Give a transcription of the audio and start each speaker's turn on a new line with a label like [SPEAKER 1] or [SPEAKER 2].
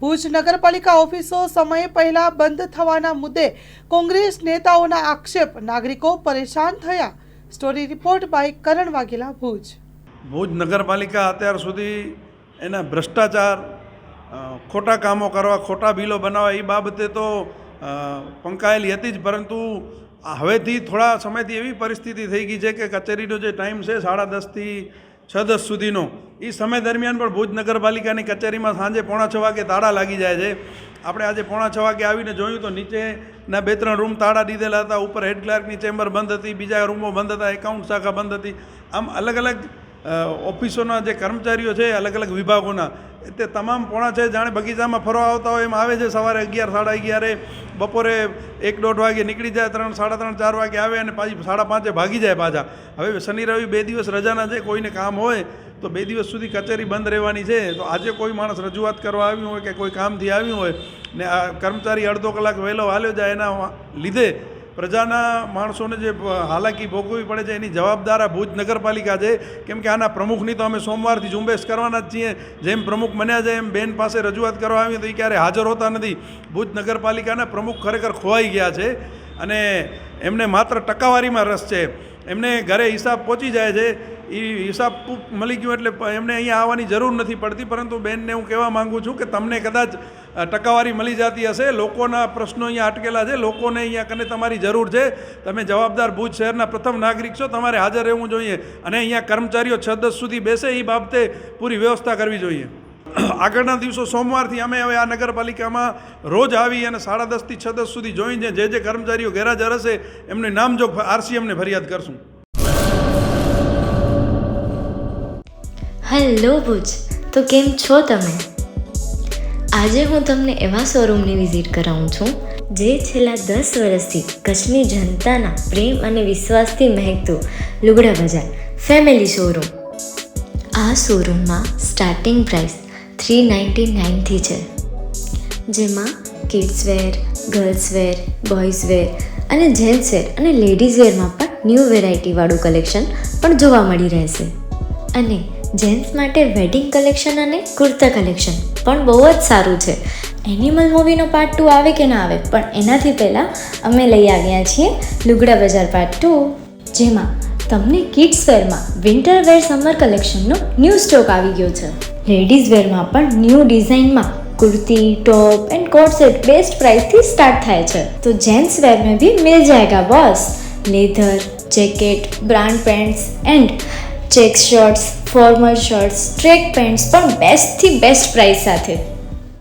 [SPEAKER 1] ભુજ નગરપાલિકા ઓફિસો સમય પહેલા બંધ થવાના મુદ્દે કોંગ્રેસ નેતાઓના આક્ષેપ, નાગરિકો પરેશાન થયા. સ્ટોરી રિપોર્ટ બાય કરણ વાઘેલા, ભુજ.
[SPEAKER 2] ભુજ નગરપાલિકા અત્યાર સુધી એના ભ્રષ્ટાચાર, ખોટા કામો કરવા, ખોટા બિલો બનાવવા એ બાબતે તો પંકાયેલી હતી જ, પરંતુ હવેથી થોડા સમયથી એવી પરિસ્થિતિ થઈ ગઈ છે કે કચેરીનો જે ટાઈમ છે 10:30 થી 6:10 સુધીનો, એ સમય દરમિયાન પણ ભુજ નગરપાલિકાની કચેરીમાં સાંજે 5:45 વાગે તાળા લાગી જાય છે. આપણે આજે 5:45 વાગે આવીને જોયું તો નીચેના 2-3 રૂમ તાળા દીધેલા હતા, ઉપર હેડ ક્લાર્કની ચેમ્બર બંધ હતી, બીજા રૂમો બંધ હતા, એકાઉન્ટ શાખા બંધ હતી. આમ અલગ અલગ ઓફિસોના જે કર્મચારીઓ છે અલગ અલગ વિભાગોના, તે તમામ 5:45 જાણે બગીચામાં ફરવા આવતા હોય એમ આવે છે. સવારે 11, 11:30, બપોરે 1-1:30 વાગે નીકળી જાય, 3, 3:30, 4 વાગે આવે અને પાછી 5:30 ભાગી જાય પાછા. હવે શનિ રવિ 2 દિવસ રજાના છે, કોઈને કામ હોય તો 2 દિવસ સુધી કચેરી બંધ રહેવાની છે. તો આજે કોઈ માણસ રજૂઆત કરવા આવ્યું હોય કે કોઈ કામથી આવ્યું હોય ને આ કર્મચારી અડધો કલાક વહેલો હાલ્યો જાય, એના લીધે પ્રજાના માણસોને જે હાલાકી ભોગવવી પડે છે એની જવાબદાર આ ભુજ નગરપાલિકા છે. કેમ કે આના પ્રમુખની તો અમે સોમવારથી ઝુંબેશ કરવાના જ છીએ. જેમ પ્રમુખ બન્યા છે એમ બેન પાસે રજૂઆત કરવા આવી તો એ ક્યારે હાજર હોતા નથી. ભુજ નગરપાલિકાના પ્રમુખ ખરેખર ખોવાઈ ગયા છે અને એમને માત્ર ટકાવારીમાં રસ છે. એમને ઘરે હિસાબ પહોંચી જાય છે, એ હિસાબ મળી ગયો એટલે એમને અહીંયા આવવાની જરૂર નથી પડતી. પરંતુ બેનને હું કહેવા માગું છું કે તમને કદાચ ટકાવારી મળી જતી હશે, લોકોના પ્રશ્નો અહીંયા અટકેલા છે, લોકોને અહીંયા કને તમારી જરૂર છે. તમે જવાબદાર ભુજ શહેરના પ્રથમ નાગરિક છો, તમારે હાજર રહેવું જોઈએ અને અહીંયા કર્મચારીઓ 6-10 સુધી બેસે એ બાબતે પૂરી વ્યવસ્થા કરવી જોઈએ. આગળના દિવસો સોમવારથી અમે હવે આ નગરપાલિકામાં રોજ આવી અને 10:30 થી 6:10 સુધી જોઈને જે કર્મચારીઓ ગેરહાજર હશે એમને નામજોગ RCMને ફરિયાદ કરશું.
[SPEAKER 3] હેલો ભુજ, તો કેમ છો તમે? આજે હું તમને એવા શોરૂમની વિઝિટ કરાવું છું જે છેલ્લા 10 વર્ષથી કચ્છની જનતાના પ્રેમ અને વિશ્વાસથી મહેકતું લુગડા બજાર ફેમિલી શોરૂમ. આ શોરૂમમાં સ્ટાર્ટિંગ પ્રાઇસ 399થી છે, જેમાં kids wear, girls wear, boys wear અને જેન્ટ્સ વેર અને લેડીઝ વેરમાં પણ ન્યૂ વેરાયટીવાળું કલેક્શન પણ જોવા મળી રહેશે. અને જેન્ટ્સ માટે વેડિંગ કલેક્શન અને કુર્તા કલેક્શન પણ બહુ જ સારું છે. એનિમલ મૂવીનો પાર્ટ 2 આવે કે ના આવે, પણ એનાથી પહેલાં અમે લઈ આવ્યા છીએ લુગડા બજાર પાર્ટ 2, જેમાં તમને કિડ્સ વેરમાં વિન્ટર વેર સમર કલેક્શનનો ન્યૂ સ્ટોક આવી ગયો છે. લેડીઝ વેરમાં પણ ન્યૂ ડિઝાઇનમાં kurti, top and coat set best price थी स्टार्ट थाय छे. तो जेंट्स वेर में भी मिल जाएगा boss. Leather, jacket, brand pants and check shirts, formal shirts, track pants પણ બેસ્ટ થી બેસ્ટ પ્રાઇસ સાથે.